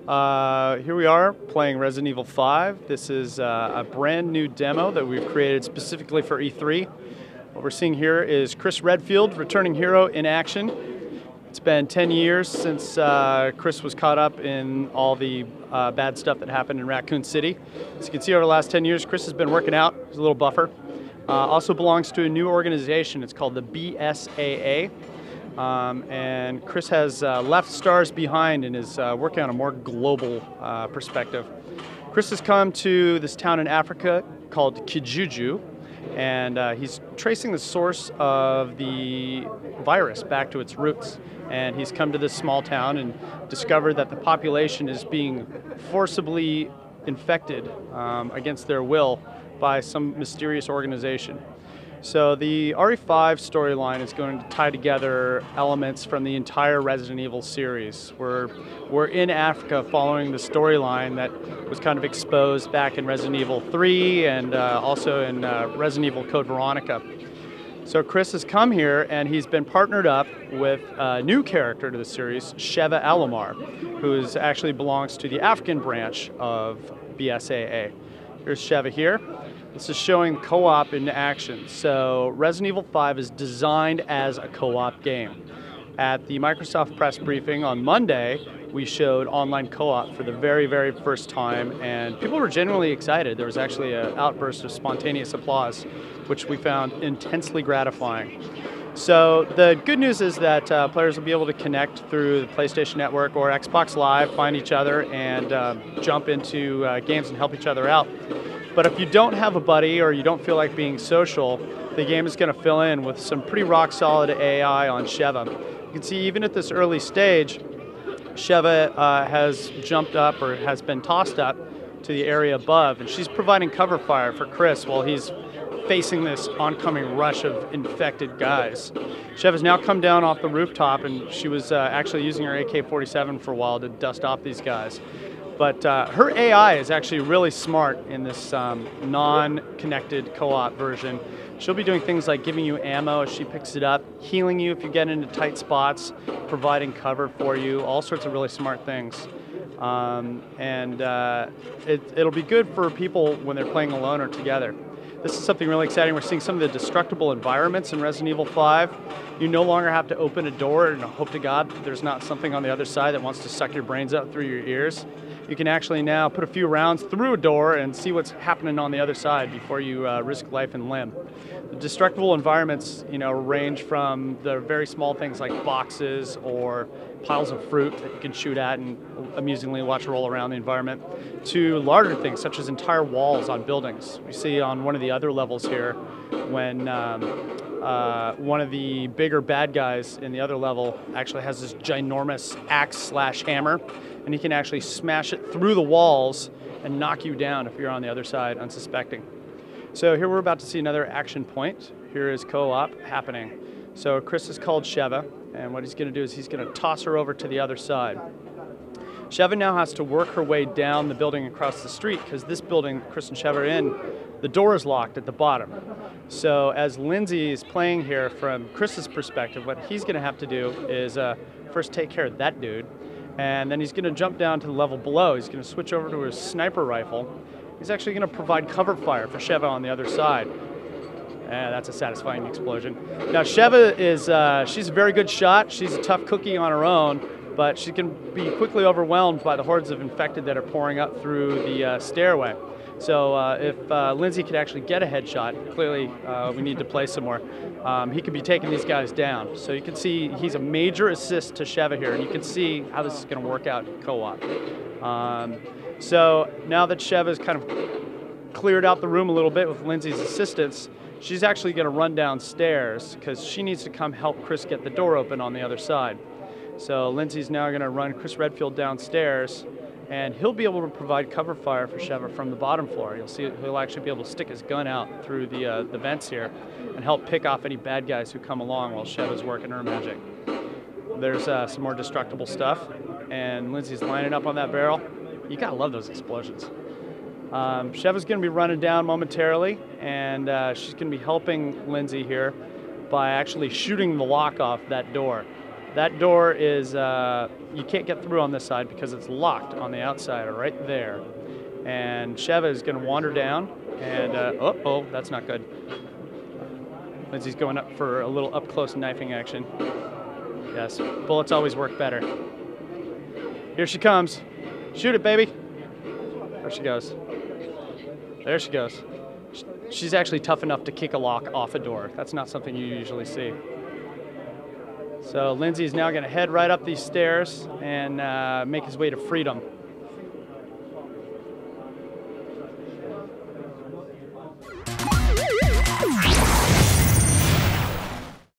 Here we are playing Resident Evil 5. This is a brand new demo that we've created specifically for E3. What we're seeing here is Chris Redfield, returning hero in action. It's been 10 years since Chris was caught up in all the bad stuff that happened in Raccoon City. As you can see, over the last 10 years, Chris has been working out. He's a little buffer. Also belongs to a new organization. It's called the BSAA. And Chris has left stars behind and is working on a more global perspective. Chris has come to this town in Africa called Kijuju, and he's tracing the source of the virus back to its roots. And he's come to this small town and discovered that the population is being forcibly infected against their will by some mysterious organization. So the RE5 storyline is going to tie together elements from the entire Resident Evil series. We're in Africa following the storyline that was kind of exposed back in Resident Evil 3 and also in Resident Evil Code Veronica. So Chris has come here and he's been partnered up with a new character to the series, Sheva Alomar, who actually belongs to the African branch of BSAA. Here's Sheva here. This is showing co-op in action. So Resident Evil 5 is designed as a co-op game. At the Microsoft press briefing on Monday, we showed online co-op for the very, very first time, and people were genuinely excited. There was actually an outburst of spontaneous applause, which we found intensely gratifying. So the good news is that players will be able to connect through the PlayStation Network or Xbox Live, find each other, and jump into games and help each other out. But if you don't have a buddy or you don't feel like being social, the game is going to fill in with some pretty rock-solid AI on Sheva. You can see even at this early stage, Sheva has jumped up or has been tossed up to the area above, and she's providing cover fire for Chris while he's facing this oncoming rush of infected guys. Sheva's now come down off the rooftop, and she was actually using her AK-47 for a while to dust off these guys. But her AI is actually really smart in this non-connected co-op version. She'll be doing things like giving you ammo as she picks it up, healing you if you get into tight spots, providing cover for you, all sorts of really smart things. It'll be good for people when they're playing alone or together. This is something really exciting. We're seeing some of the destructible environments in Resident Evil 5. You no longer have to open a door and hope to God that there's not something on the other side that wants to suck your brains out through your ears. You can actually now put a few rounds through a door and see what's happening on the other side before you risk life and limb. The destructible environments, range from the very small things like boxes or piles of fruit that you can shoot at and amusingly watch roll around the environment, to larger things such as entire walls on buildings. We see on one of the other levels here when one of the bigger bad guys in the other level actually has this ginormous axe/hammer, and he can actually smash it through the walls and knock you down if you're on the other side unsuspecting. So here we're about to see another action point. Here is co-op happening. So Chris is called Sheva, and what he's going to do is he's going to toss her over to the other side. Sheva now has to work her way down the building across the street, because this building Chris and Sheva are in, the door is locked at the bottom. So as Lindsay is playing here from Chris's perspective, what he's going to have to do is first take care of that dude, and then he's going to jump down to the level below. He's going to switch over to his sniper rifle. He's actually going to provide cover fire for Sheva on the other side. And that's a satisfying explosion. Now Sheva is, she's a very good shot. She's a tough cookie on her own, but she can be quickly overwhelmed by the hordes of infected that are pouring up through the stairway. So if Lindsay could actually get a headshot, clearly we need to play some more, he could be taking these guys down. So you can see he's a major assist to Sheva here, and you can see how this is going to work out in co-op. So now that Sheva's kind of cleared out the room a little bit with Lindsay's assistance, she's actually going to run downstairs because she needs to come help Chris get the door open on the other side. So Lindsay's now going to run Chris Redfield downstairs, and he'll be able to provide cover fire for Sheva from the bottom floor. You'll see he'll actually be able to stick his gun out through the vents here and help pick off any bad guys who come along while Sheva's working her magic. There's some more destructible stuff, and Lindsay's lining up on that barrel. You gotta love those explosions. Sheva's going to be running down momentarily, and she's going to be helping Lindsay here by actually shooting the lock off that door. That door is you can't get through on this side because it's locked on the outside right there. And Sheva is going to wander down, and oh, that's not good. Lindsay's going up for a little up-close knifing action. Yes, bullets always work better. Here she comes. Shoot it, baby. There she goes. There she goes. She's actually tough enough to kick a lock off a door. That's not something you usually see. So Lindsay's now going to head right up these stairs and make his way to freedom.